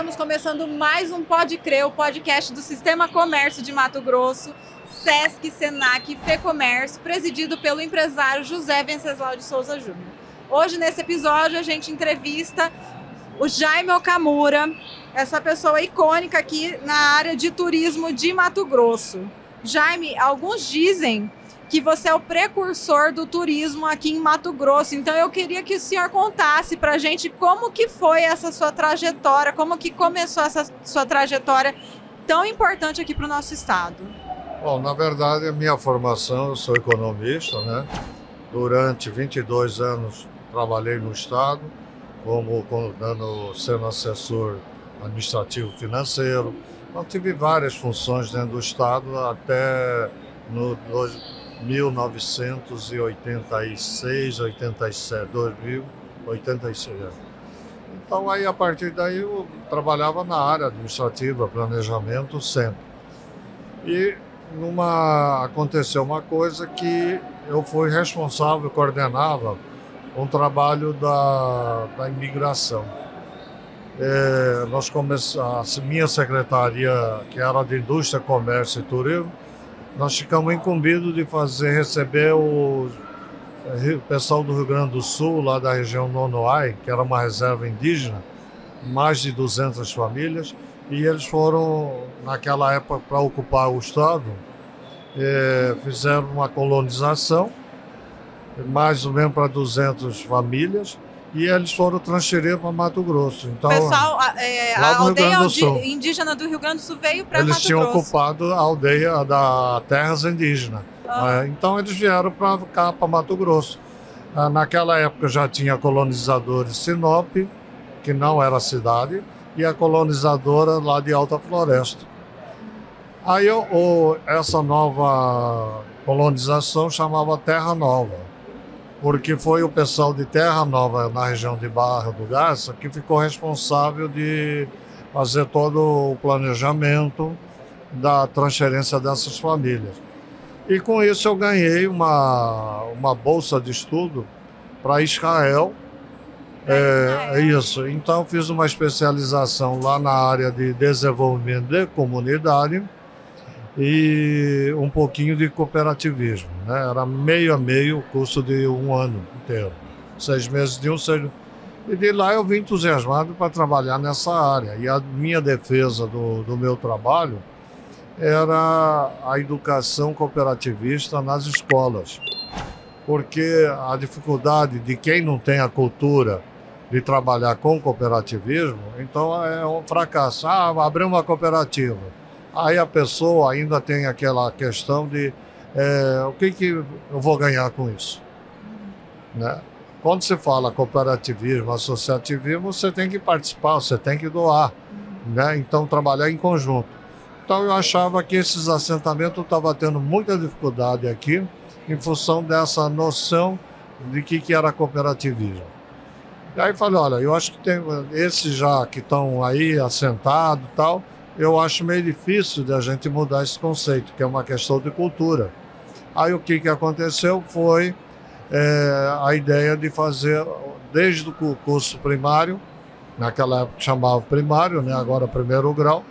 estamos começando mais um Pode Crer, o podcast do Sistema Comércio de Mato Grosso, Sesc, Senac e Fecomércio, presidido pelo empresário José Venceslau de Souza Júnior. Hoje, nesse episódio, a gente entrevista o Jaime Okamura, essa pessoa icônica aqui na área de turismo de Mato Grosso. Jaime, alguns dizem que você é o precursor do turismo aqui em Mato Grosso. Então eu queria que o senhor contasse para a gente como que foi essa sua trajetória, como que começou essa sua trajetória tão importante aqui para o nosso estado. Bom, na verdade, a minha formação, eu sou economista, né? Durante 22 anos trabalhei no estado, sendo assessor administrativo financeiro. Então tive várias funções dentro do estado até 1986, 87, 2086. Então aí a partir daí eu trabalhava na área administrativa, planejamento sempre. E aconteceu uma coisa que eu fui responsável, coordenava um trabalho da imigração. A minha secretaria, que era de Indústria, Comércio e Turismo, nós ficamos incumbidos de receber o pessoal do Rio Grande do Sul, lá da região Nonoai, que era uma reserva indígena, mais de 200 famílias, e eles foram, naquela época, para ocupar o estado, fizeram uma colonização, mais ou menos para 200 famílias, e eles foram transferidos para Mato Grosso. Então, pessoal, a aldeia indígena do Rio Grande do Sul veio para Mato Grosso. Eles tinham ocupado a aldeia da terras indígenas. Então eles vieram para cá, para Mato Grosso. Naquela época já tinha colonizadores Sinop, que não era cidade, e a colonizadora lá de Alta Floresta. Aí essa nova colonização chamava Terra Nova, porque foi o pessoal de Terra Nova, na região de Barra do Garça, que ficou responsável de fazer todo o planejamento da transferência dessas famílias. E com isso eu ganhei uma bolsa de estudo para Israel. Isso. Então fiz uma especialização lá na área de desenvolvimento de comunidade e um pouquinho de cooperativismo, né? Era meio a meio o curso de um ano inteiro, 6 meses de um. E de lá eu vim entusiasmado para trabalhar nessa área. E a minha defesa do meu trabalho era a educação cooperativista nas escolas, porque a dificuldade de quem não tem a cultura de trabalhar com cooperativismo, então é um fracasso. Abrir uma cooperativa. Aí a pessoa ainda tem aquela questão de o que eu vou ganhar com isso, né? Quando se fala cooperativismo, associativismo, você tem que participar, você tem que doar, né? Então trabalhar em conjunto. Então eu achava que esses assentamentos estavam tendo muita dificuldade aqui em função dessa noção de que era cooperativismo. E aí falei, olha, eu acho que tem esses já que estão aí assentados e tal, eu acho meio difícil de a gente mudar esse conceito, que é uma questão de cultura. Aí o que aconteceu foi a ideia de fazer, desde o curso primário, naquela época chamava primário, né, agora primeiro grau,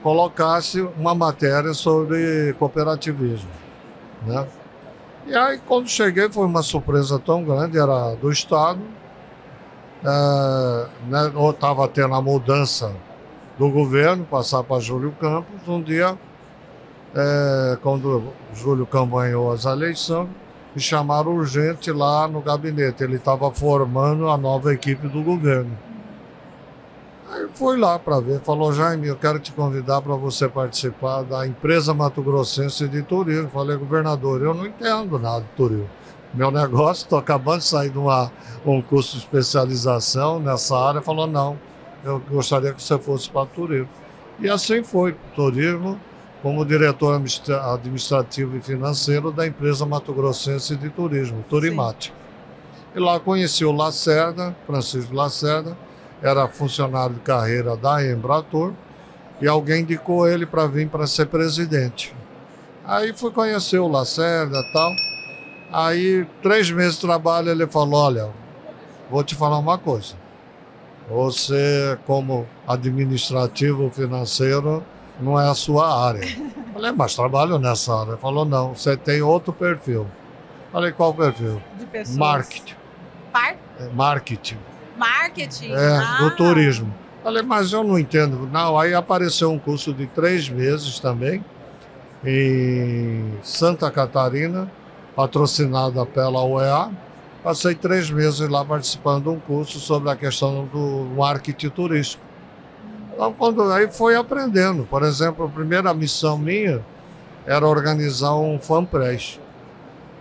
colocasse uma matéria sobre cooperativismo, né? E aí quando cheguei foi uma surpresa tão grande, era do estado, né, estava tendo a mudança do governo, passar para Júlio Campos. Um dia, quando Júlio Campos ganhou as eleições, me chamaram urgente lá no gabinete. Ele estava formando a nova equipe do governo. Aí fui lá para ver, falou, Jaime, eu quero te convidar para você participar da empresa Mato Grossense de turismo. Falei, governador, eu não entendo nada de turismo. Meu negócio, estou acabando de sair de um curso de especialização nessa área. Falou, não, eu gostaria que você fosse para turismo. E assim foi, turismo, como diretor administrativo e financeiro da empresa Mato Grossense de turismo, Turimate. Sim. E lá conheci o Lacerda, Francisco Lacerda, era funcionário de carreira da Embratur, e alguém indicou ele para vir para ser presidente. Aí fui conhecer o Lacerda e tal. Aí, 3 meses de trabalho, ele falou, olha, vou te falar uma coisa. Você, como administrativo financeiro, não é a sua área. Falei, mas trabalho nessa área. Ele falou, não, você tem outro perfil. Falei, qual perfil? De pessoas. Marketing. Marketing. Marketing? Do turismo. Falei, mas eu não entendo. Não, aí apareceu um curso de 3 meses também, em Santa Catarina, patrocinada pela UEA. Passei 3 meses lá participando de um curso sobre a questão do marketing turístico. Então, aí foi aprendendo. Por exemplo, a primeira missão minha era organizar um fanpress,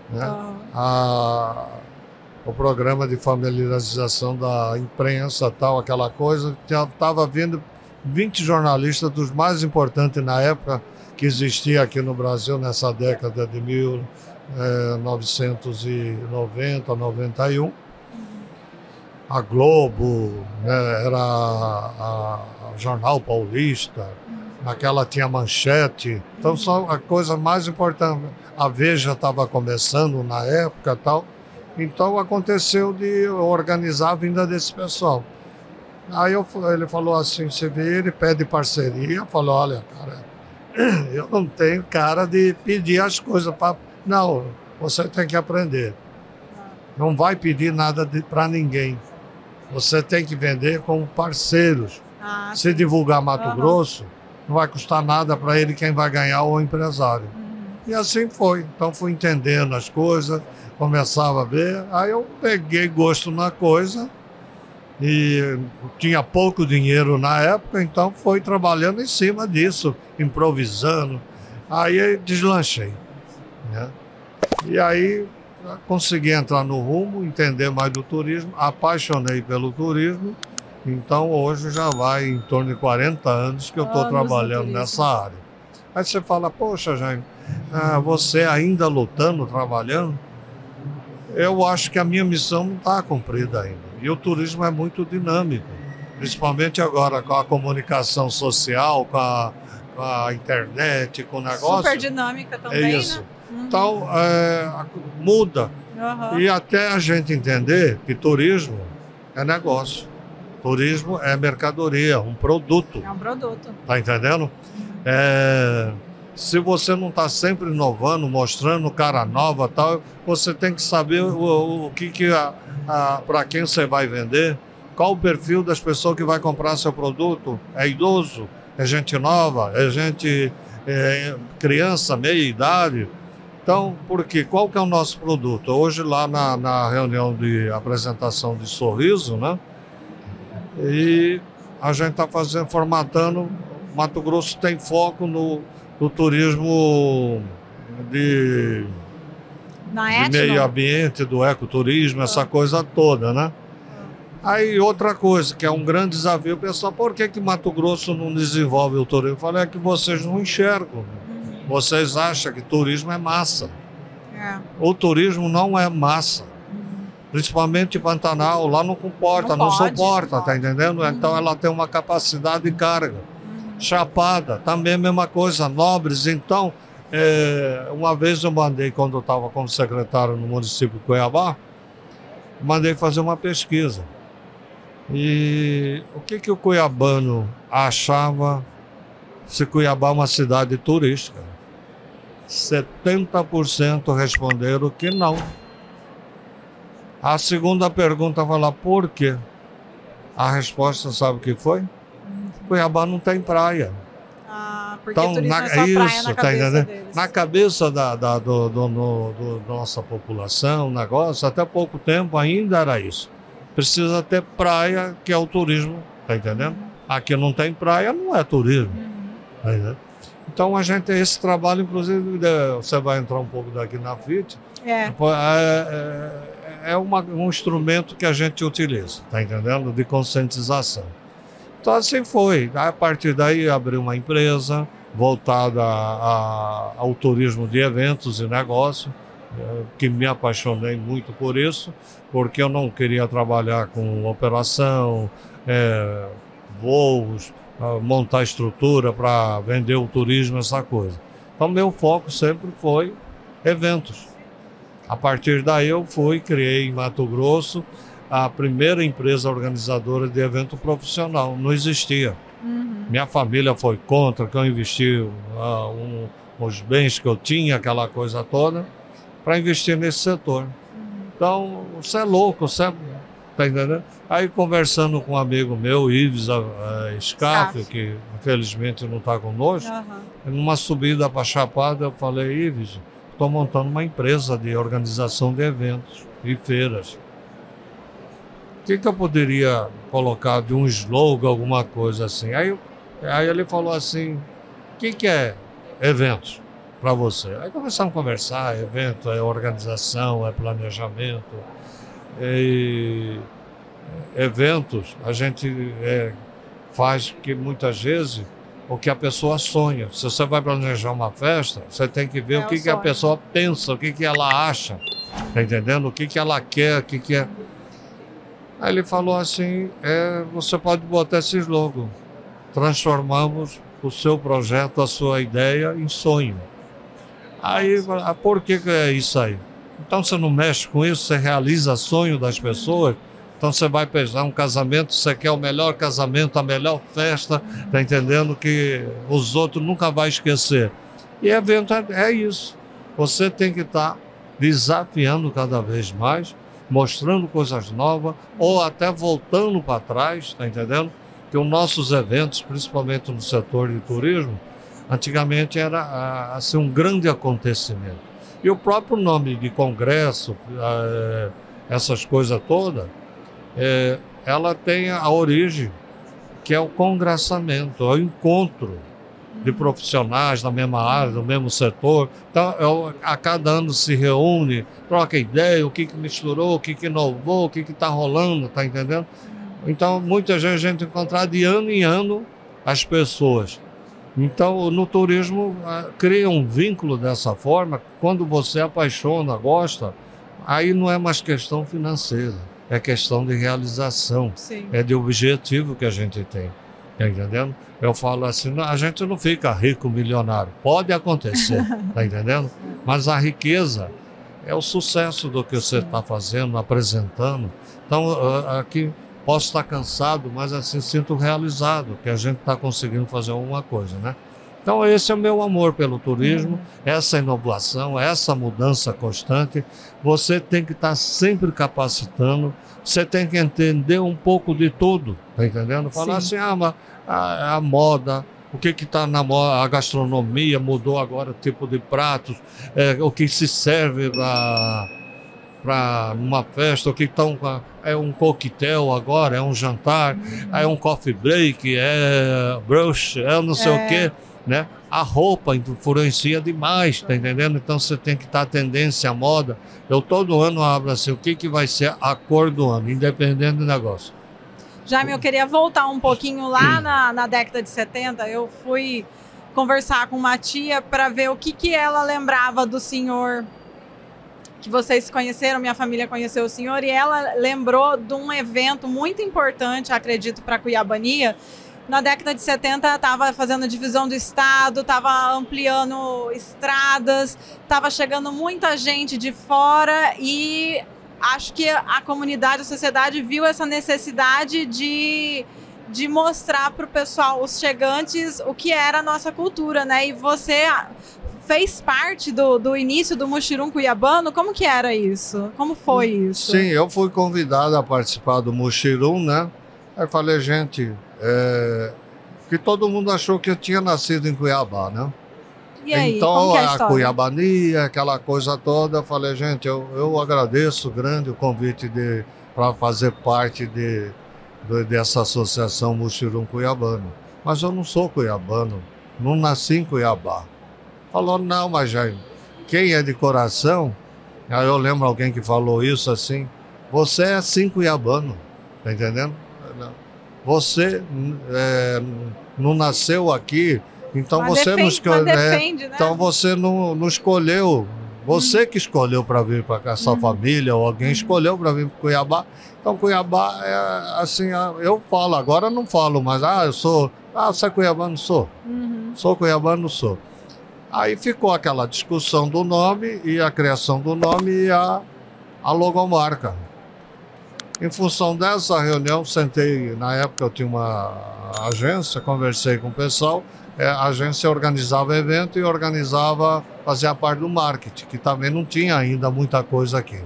né? O programa de familiarização da imprensa, tal, aquela coisa. Estava vindo 20 jornalistas dos mais importantes na época que existia aqui no Brasil, nessa década de 1990, 91. A Globo, né, era a Jornal Paulista, naquela tinha Manchete. Então, são a coisa mais importante. A Veja estava começando na época e tal. Então, aconteceu de organizar a vinda desse pessoal. Aí ele falou assim, você vê, ele pede parceria. Falou, olha, cara, eu não tenho cara de pedir as coisas para... Não, você tem que aprender. Não vai pedir nada para ninguém. Você tem que vender como parceiros. Se divulgar Mato Grosso, não vai custar nada para ele, quem vai ganhar é o empresário. E assim foi. Então fui entendendo as coisas, começava a ver. Aí eu peguei gosto na coisa e tinha pouco dinheiro na época, então fui trabalhando em cima disso, improvisando. Aí deslanchei, né? E aí consegui entrar no rumo, entender mais do turismo, apaixonei pelo turismo. Então hoje já vai em torno de 40 anos que eu estou trabalhando nessa área. Aí você fala, poxa, Jaime, você ainda lutando, trabalhando? Eu acho que a minha missão não está cumprida ainda. E o turismo é muito dinâmico, principalmente agora com a comunicação social, com a internet, com o negócio. Super dinâmica também, é isso. Né? Então, muda. E até a gente entender que turismo é negócio. Turismo é mercadoria, um produto. É um produto. Tá entendendo? Se você não está sempre inovando, mostrando cara nova e tal, você tem que saber para quem você vai vender, qual o perfil das pessoas que vai comprar seu produto. É idoso? É gente nova? É gente criança, meia idade? Então, qual que é o nosso produto? Hoje lá na reunião de apresentação de Sorriso, né? E a gente está formatando. Mato Grosso tem foco no turismo de meio ambiente, do ecoturismo, essa coisa toda, né? Aí outra coisa, que é um grande desafio, pessoal, por que Mato Grosso não desenvolve o turismo? Eu falei, é que vocês não enxergam. Vocês acham que turismo é massa. O turismo não é massa. Principalmente Pantanal, lá não comporta, não suporta, tá entendendo? Então ela tem uma capacidade de carga. Chapada, também a mesma coisa, Nobres. Então, uma vez eu mandei, quando eu estava como secretário no município de Cuiabá, mandei fazer uma pesquisa. E o que o cuiabano achava se Cuiabá é uma cidade turística? 70% responderam que não. A segunda pergunta vai lá, por quê? A resposta, sabe o que foi? Cuiabá não tem praia. Porque então, turismo é só praia na cabeça deles. Na cabeça da nossa população, negócio, até pouco tempo ainda era isso. Precisa ter praia, que é o turismo, tá entendendo? Aqui não tem praia, não é turismo. Tá entendendo? Então a gente, esse trabalho, inclusive, você vai entrar um pouco daqui na FIT, é um instrumento que a gente utiliza, tá entendendo? De conscientização. Então assim foi. A partir daí abri uma empresa voltada ao turismo de eventos e negócio, que me apaixonei muito por isso, porque eu não queria trabalhar com operação, voos, montar estrutura para vender o turismo, essa coisa. Então meu foco sempre foi eventos. A partir daí eu criei em Mato Grosso a primeira empresa organizadora de evento profissional. Não existia. Minha família foi contra, que eu investi os bens que eu tinha, aquela coisa toda, para investir nesse setor. Então, você é louco, você tá entendendo? Aí, conversando com um amigo meu, Ives Scaff, que infelizmente não está conosco, numa subida para Chapada, eu falei: Ives, estou montando uma empresa de organização de eventos e feiras. O que eu poderia colocar de um slogan, alguma coisa assim? Aí ele falou assim: o que é eventos para você? Aí começamos a conversar: evento é organização, é planejamento. E eventos a gente faz que muitas vezes o que a pessoa sonha. Se você vai planejar uma festa, você tem que ver o que a pessoa pensa, o que ela acha, tá entendendo? O que ela quer, o que é. Aí ele falou assim: você pode botar esse slogan: transformamos o seu projeto, a sua ideia em sonho. Aí, por que é isso aí? Então você não mexe com isso, você realiza sonho das pessoas. Então você vai pensar um casamento, você quer o melhor casamento, a melhor festa, tá entendendo? Que os outros nunca vão esquecer. E evento é isso. Você tem que estar desafiando cada vez mais, mostrando coisas novas, ou até voltando para trás, tá entendendo? Que os nossos eventos, principalmente no setor de turismo, antigamente era assim, um grande acontecimento. E o próprio nome de congresso, essas coisas todas, ela tem a origem, que é o congressamento, é o encontro de profissionais da mesma área, do mesmo setor. Então, a cada ano se reúne, troca ideia, o que misturou, o que inovou, o que está rolando, tá entendendo? Então, muitas vezes a gente encontrar de ano em ano as pessoas. Então, no turismo, cria um vínculo dessa forma. Quando você apaixona, gosta, aí não é mais questão financeira, é questão de realização, é de objetivo que a gente tem. Tá entendendo? Eu falo assim: a gente não fica rico, milionário. Pode acontecer, tá entendendo? Mas a riqueza é o sucesso do que você está fazendo, apresentando. Então, aqui posso estar cansado, mas assim sinto realizado, que a gente está conseguindo fazer alguma coisa, né? Então esse é o meu amor pelo turismo, essa inovação, essa mudança constante. Você tem que estar sempre capacitando, você tem que entender um pouco de tudo, tá entendendo? Falar assim: mas a moda, o que está na moda, a gastronomia mudou agora, o tipo de pratos, o que se serve para uma festa, o que estão é um coquetel agora, é um jantar, é um coffee break, é brush, é não sei o quê, né? A roupa influencia demais, tá entendendo? Então você tem que estar tendência à moda. Eu todo ano abro assim: o que vai ser a cor do ano, independente do negócio. Jaime, eu queria voltar um pouquinho lá na década de 70. Eu fui conversar com uma tia para ver o que ela lembrava do senhor, que vocês conheceram, minha família conheceu o senhor, e ela lembrou de um evento muito importante, acredito, para a Cuiabania. Na década de 70, estava fazendo divisão do estado, estava ampliando estradas, estava chegando muita gente de fora, e acho que a comunidade, a sociedade viu essa necessidade de mostrar para o pessoal, os chegantes, o que era a nossa cultura, né? E você fez parte do início do Muxirum Cuiabano. Como que era isso? Como foi isso? Sim, eu fui convidado a participar do Muxirum, né? Aí falei: gente, que todo mundo achou que eu tinha nascido em Cuiabá, né? E aí, então, como que é a a Cuiabania, aquela coisa toda, eu falei: gente, eu agradeço grande o convite para fazer parte dessa associação Muxirum Cuiabano. Mas eu não sou cuiabano, não nasci em Cuiabá. Falou: não, mas Jaime, quem é de coração, aí eu lembro alguém que falou isso assim: você é sim cuiabano, tá entendendo? Você não nasceu aqui, então você não escolheu, defende, né? Então você não escolheu, você que escolheu para vir para cá, sua família ou alguém escolheu para vir para Cuiabá. Então Cuiabá é assim, eu falo, agora não falo mais: você é cuiabano? Sou. Sou cuiabano? Sou. Aí ficou aquela discussão do nome e a criação do nome e a logomarca. Em função dessa reunião, sentei, na época eu tinha uma agência, conversei com o pessoal, a agência organizava evento e fazia parte do marketing, que também não tinha ainda muita coisa aqui.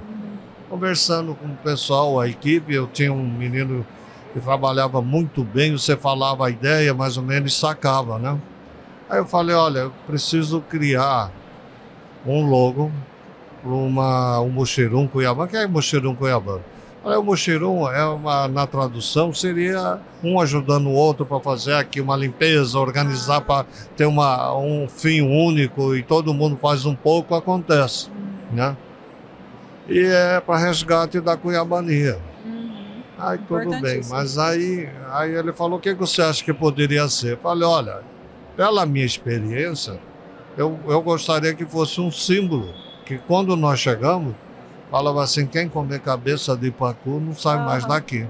Conversando com o pessoal, a equipe, eu tinha um menino que trabalhava muito bem, você falava a ideia, mais ou menos, e sacava, né? Aí eu falei, olha, eu preciso criar um logo para um Muxirum Cuiabano. O que é Muxirum Cuiabano? Olha, o Muxirum, na tradução, seria um ajudando o outro para fazer aqui uma limpeza, organizar para ter um fim único e todo mundo faz um pouco, acontece, né? E é para resgate da cuiabania. Aí tudo bem, mas aí ele falou, o que você acha que poderia ser? Eu falei, olha, pela minha experiência, eu gostaria que fosse um símbolo, que quando nós chegamos, falava assim, quem comer cabeça de pacu não sai mais daqui.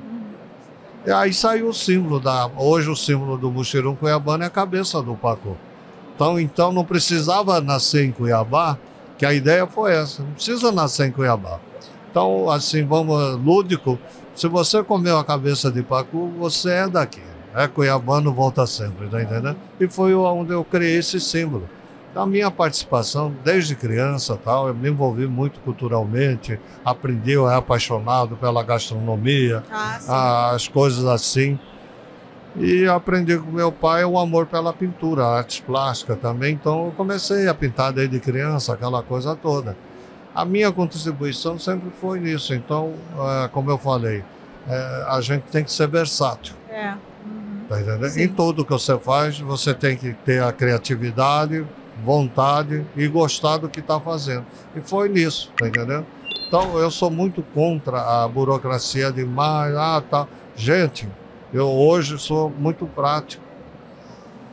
E aí saiu o símbolo hoje o símbolo do Muxirum Cuiabano é a cabeça do pacu. Então não precisava nascer em Cuiabá, que a ideia foi essa, não precisa nascer em Cuiabá. Então, assim, lúdico, se você comeu a cabeça de pacu, você é daqui. É cuiabano, volta sempre, tá entendendo? E foi onde eu criei esse símbolo. A minha participação, desde criança, eu me envolvi muito culturalmente, aprendi, eu era apaixonado pela gastronomia, as coisas assim. E aprendi com meu pai o amor pela pintura, artes plásticas também. Então eu comecei a pintar desde criança, aquela coisa toda. A minha contribuição sempre foi nisso. Então, como eu falei, a gente tem que ser versátil. Tá entendendo? Sim. Em tudo que você faz, você tem que ter a criatividade, vontade e gostar do que está fazendo. E foi nisso, tá entendendo? Então, eu sou muito contra a burocracia demais. Tá. Gente, eu hoje sou muito prático.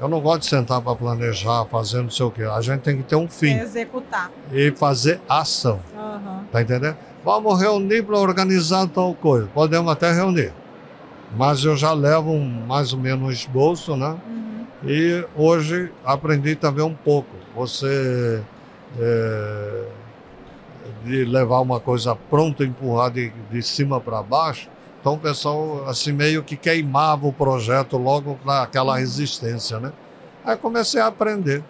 Eu não gosto de sentar para planejar, fazer não sei o quê. A gente tem que ter um fim. Executar. E fazer ação. Tá entendendo? Vamos reunir para organizar tal coisa. Podemos até reunir. Mas eu já levo mais ou menos um esboço, né? E hoje aprendi também um pouco. Você de levar uma coisa pronta, empurrar de cima para baixo. Então o pessoal assim meio que queimava o projeto logo naquela resistência, né? Aí comecei a aprender.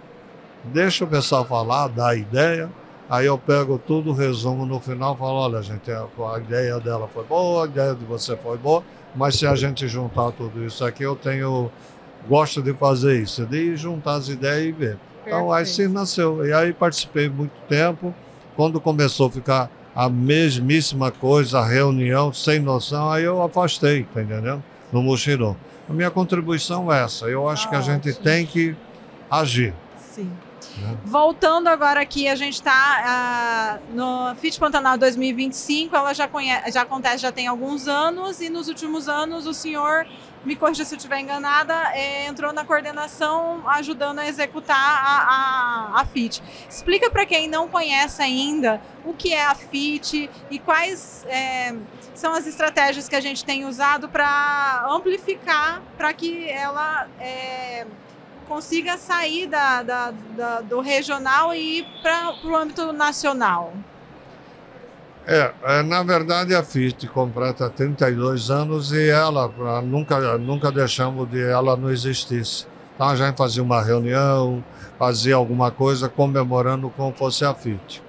Deixa o pessoal falar, dar a ideia. Aí eu pego tudo, resumo no final, falo, olha gente, a ideia dela foi boa, a ideia de você foi boa, mas se a gente juntar tudo isso aqui, gosto de fazer isso, de juntar as ideias e ver. Então aí sim nasceu. E aí participei muito tempo. Quando começou a ficar a mesmíssima coisa, a reunião, sem noção, aí eu afastei, tá entendendo? No Muxirum. A minha contribuição é essa. Eu acho que a gente tem que agir. Sim. Voltando agora aqui, a gente está no FIT Pantanal 2025, ela já acontece, já tem alguns anos, e nos últimos anos o senhor, me corrija se eu estiver enganada, entrou na coordenação ajudando a executar a FIT. Explica para quem não conhece ainda o que é a FIT e quais são as estratégias que a gente tem usado para amplificar, para que ela consiga sair do regional e ir para o âmbito nacional. Na verdade a FIT completa 32 anos e ela, nunca deixamos de ela não existisse. Então a gente fazia uma reunião, fazia alguma coisa comemorando como fosse a FIT.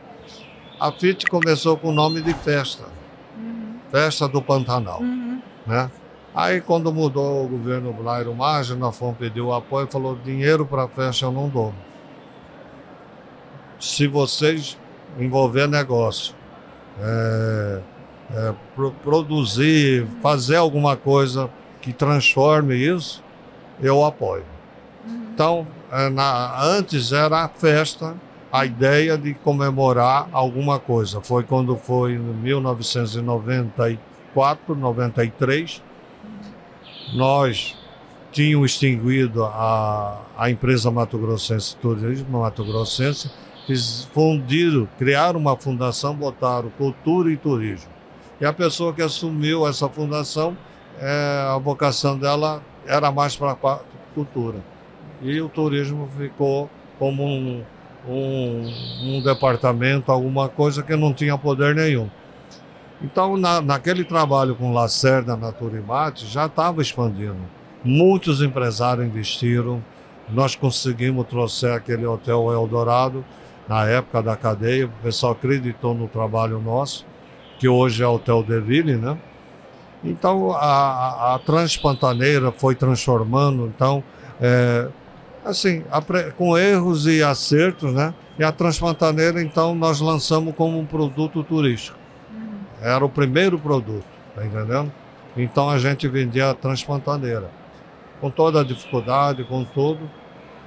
A FIT começou com o nome de festa, Festa do Pantanal, né? Aí quando mudou o governo Blairo Maggi, nós fomos pedir o apoio e falou, dinheiro para a festa eu não dou. Se vocês envolver negócio, produzir, fazer alguma coisa que transforme isso, eu apoio. Então, antes era a festa, a ideia de comemorar alguma coisa. Foi quando foi em 1994, 93, nós tínhamos extinguido a empresa Mato Grossense Turismo, Mato Grossense, criaram uma fundação, botaram cultura e turismo. E a pessoa que assumiu essa fundação, a vocação dela era mais para a cultura. E o turismo ficou como um departamento, alguma coisa que não tinha poder nenhum. Então, naquele trabalho com Lacerda, Natura e Mate, já estava expandindo. Muitos empresários investiram, nós conseguimos trouxer aquele Hotel Eldorado, na época da cadeia, o pessoal acreditou no trabalho nosso, que hoje é o Hotel Deville, né? Então, a Transpantaneira foi transformando, então, assim, com erros e acertos, né? E a Transpantaneira, então, nós lançamos como um produto turístico. Era o primeiro produto, tá entendendo? Então, a gente vendia a Transpantaneira, com toda a dificuldade, com tudo,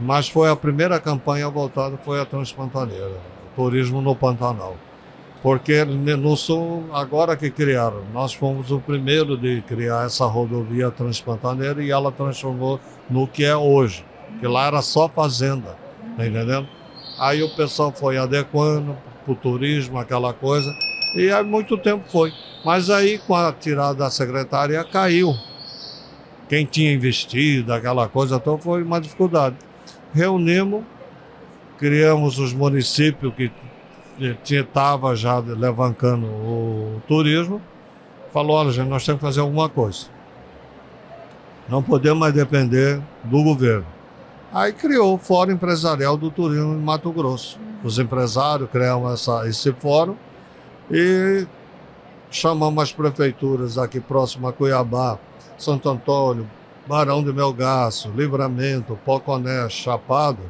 mas foi a primeira campanha voltada, foi a Transpantaneira, turismo no Pantanal. Porque no Sul, agora que criaram, nós fomos o primeiro de criar essa rodovia Transpantaneira e ela transformou no que é hoje, que lá era só fazenda, tá entendendo? Aí o pessoal foi adequando para o turismo, aquela coisa, e há muito tempo foi. Mas aí, com a tirada da secretaria, caiu. Quem tinha investido, aquela coisa, então foi uma dificuldade. Reunimos, criamos os municípios que estava já levantando o turismo, falou, olha, gente, nós temos que fazer alguma coisa. Não podemos mais depender do governo. Aí criou o Fórum Empresarial do Turismo em Mato Grosso. Os empresários criaram esse fórum e chamamos as prefeituras aqui próximo a Cuiabá, Santo Antônio, Barão de Melgaço, Livramento, Poconé, Chapado.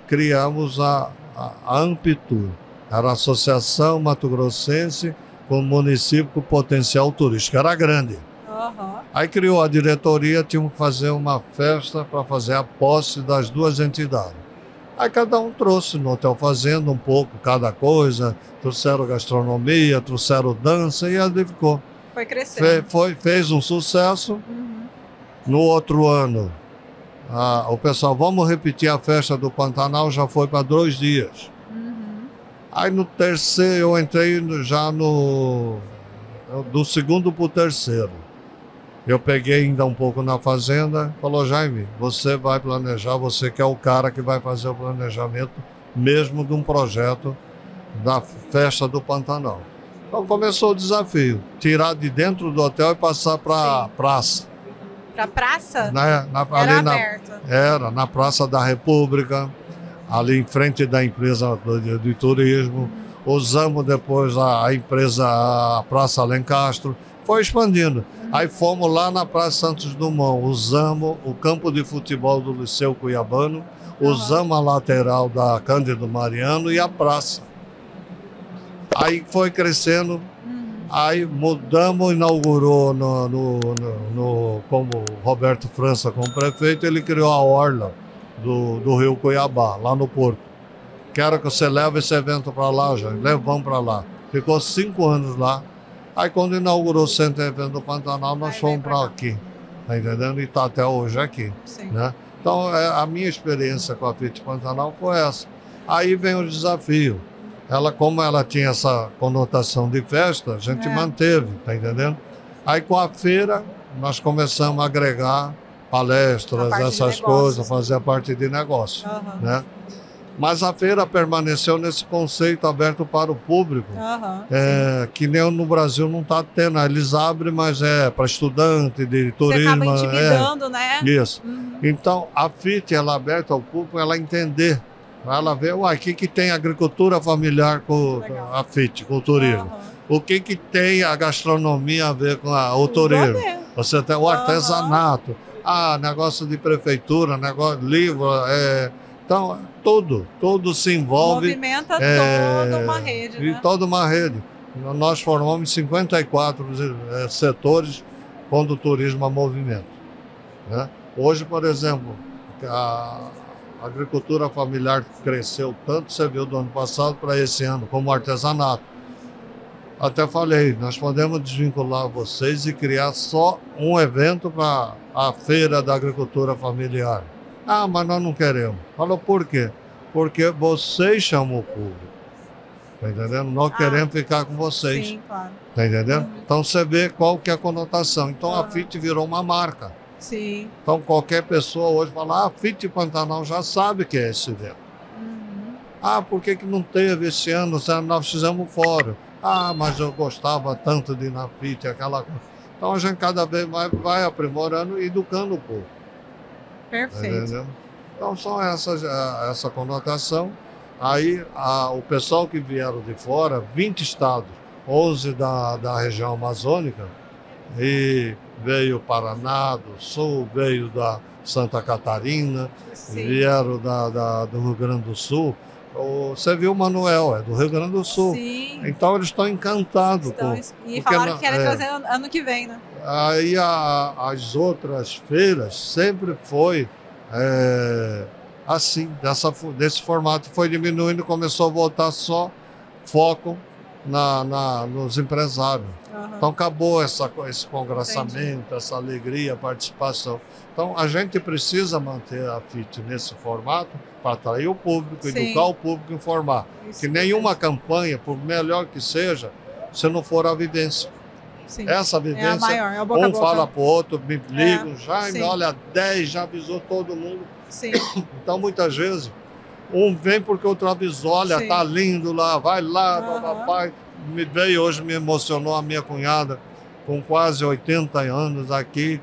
Criamos a Ampitur, era a Associação Mato Grossense com município com potencial turístico, era grande. Aí criou a diretoria, tínhamos que fazer uma festa para fazer a posse das duas entidades. Aí cada um trouxe no Hotel Fazenda um pouco, cada coisa, trouxeram gastronomia, trouxeram dança e ali ficou. Foi crescendo. Fez um sucesso. No outro ano, o pessoal, vamos repetir a festa do Pantanal, já foi para 2 dias. Aí no terceiro, eu entrei já do segundo para o terceiro. Eu peguei ainda um pouco na fazenda, falou, Jaime, você vai planejar, você que é o cara que vai fazer o planejamento mesmo de um projeto da festa do Pantanal. Então começou o desafio, tirar de dentro do hotel e passar para a praça. Para a praça? Era aberto? Era, na Praça da República, ali em frente da empresa de turismo. Usamos depois a empresa, a Praça Alencastro, foi expandindo. Aí fomos lá na Praça Santos Dumont, usamos o campo de futebol do Liceu Cuiabano, usamos a lateral da Cândido Mariano e a praça. Aí foi crescendo, aí mudamos, inaugurou como Roberto França como prefeito, ele criou a orla do Rio Cuiabá, lá no Porto. Quero que você leve esse evento para lá, já levamos para lá. Ficou 5 anos lá. Aí quando inaugurou o Centro de Evento do Pantanal, nós fomos para aqui, tá entendendo? E está até hoje aqui, né? Então a minha experiência com a FIT Pantanal foi essa. Aí vem o desafio. Como ela tinha essa conotação de festa, a gente manteve, tá entendendo? Aí com a feira, nós começamos a agregar palestras, essas coisas, fazer a parte de negócio, né? Mas a feira permaneceu nesse conceito aberto para o público, que nem no Brasil não está tendo. Eles abrem, mas é para estudante, de turismo. Você acaba intimidando, né? Isso. Então, a FIT, ela é aberta ao público, ela entender. Ela vê, o que tem agricultura familiar com a FIT, com o turismo? O que tem a gastronomia a ver com o turismo? Você tem o artesanato, negócio de prefeitura, negócio livro, então tudo se envolve. Movimenta toda uma rede, né? E toda uma rede. Nós formamos 54 setores quando o turismo a movimento, né? Hoje, por exemplo, a agricultura familiar cresceu tanto, você viu do ano passado para esse ano, como artesanato. Até falei, nós podemos desvincular vocês e criar só um evento para a feira da agricultura familiar. Mas nós não queremos. Falou, por quê? Porque vocês chamam o público. Tá entendendo? Nós queremos ficar com vocês. Sim, claro. Tá entendendo? Então você vê qual que é a conotação. Então a FIT virou uma marca. Sim. Então qualquer pessoa hoje fala, a FIT Pantanal já sabe que é esse evento. Ah, por que não teve esse ano? Nós fizemos fora. Ah, mas eu gostava tanto de ir na FIT, aquela coisa. Então a gente cada vez mais vai aprimorando e educando o povo. Perfeito. Entendeu? Então são essa conotação. Aí o pessoal que vieram de fora, 20 estados, 11 da região amazônica, e veio Paraná do Sul, veio da Santa Catarina, Sim. vieram do Rio Grande do Sul. Você viu o Manuel, é do Rio Grande do Sul. Sim. Então eles estão encantados. E falaram que querem trazer ano que vem, né? Aí as outras feiras sempre foi assim, desse formato. Foi diminuindo, começou a voltar só foco nos empresários. Uhum. Então acabou esse congraçamento, Entendi. essa alegria, a participação. Então a gente precisa manter a FIT nesse formato para atrair o público, Sim. educar o público, informar. Isso Que nenhuma campanha, por melhor que seja, se não for a vivência. Sim. Essa vivência, é a maior, é o boca a boca. fala para o outro, me ligam, Jaime, Sim. olha, 10 já avisou todo mundo. Sim. Então muitas vezes, um vem porque o outro avisou, olha, Sim. tá lindo lá, vai lá, Uhum. papai. Veio hoje, me emocionou a minha cunhada, com quase 80 anos aqui,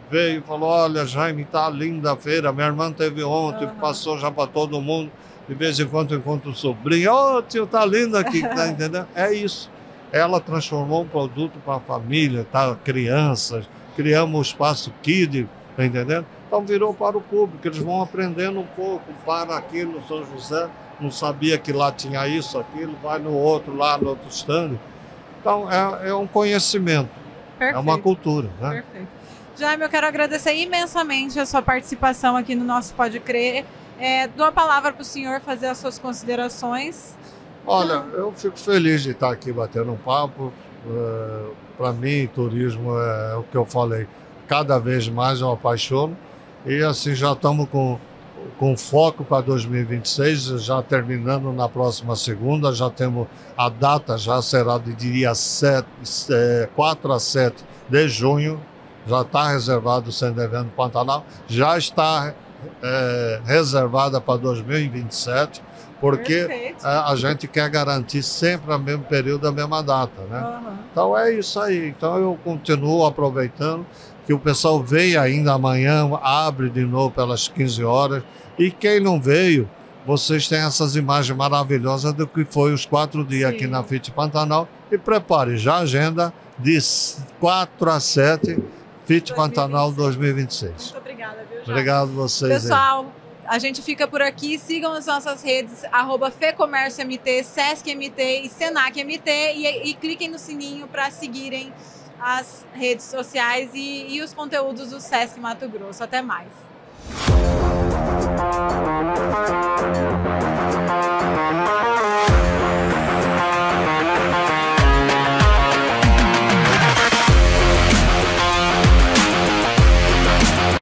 veio e falou, olha, Jaime, tá linda a feira, minha irmã teve ontem, Uhum. passou já para todo mundo, de vez em quando eu encontro o sobrinho, ô tio, tá lindo aqui, tá entendendo? É isso. Ela transformou um produto para a família, tá? Crianças, criamos o espaço Kid, tá entendendo? Então virou para o público, eles vão aprendendo um pouco, para aqui no São José, não sabia que lá tinha isso, aquilo, vai no outro, lá no outro stand. Então é um conhecimento, Perfeito. é uma cultura, né? Perfeito. Jaime, eu quero agradecer imensamente a sua participação aqui no nosso Pode Crer. Dou a palavra para o senhor fazer as suas considerações. Olha, eu fico feliz de estar aqui batendo um papo. Para mim, turismo é o que eu falei, cada vez mais eu apaixono. E assim, já estamos com foco para 2026, já terminando na próxima segunda, já temos a data, já será de dia 4 a 7 de junho, já está reservado o Centro de Evento Pantanal, já está reservada para 2027, porque Perfeito. a gente quer garantir sempre o mesmo período, a mesma data, né? Uhum. Então é isso aí. Então eu continuo aproveitando que o pessoal veio ainda amanhã, abre de novo pelas 15 horas. E quem não veio, vocês têm essas imagens maravilhosas do que foi os 4 dias Sim. aqui na FIT Pantanal. E prepare já a agenda de 4 a 7 FIT Pantanal 2026. Muito obrigada, viu, Jaime? Obrigado a vocês. Pessoal, a gente fica por aqui. Sigam as nossas redes, @FEComércioMT, SESCMT e SENACMT e cliquem no sininho para seguirem as redes sociais e os conteúdos do Sesc Mato Grosso. Até mais.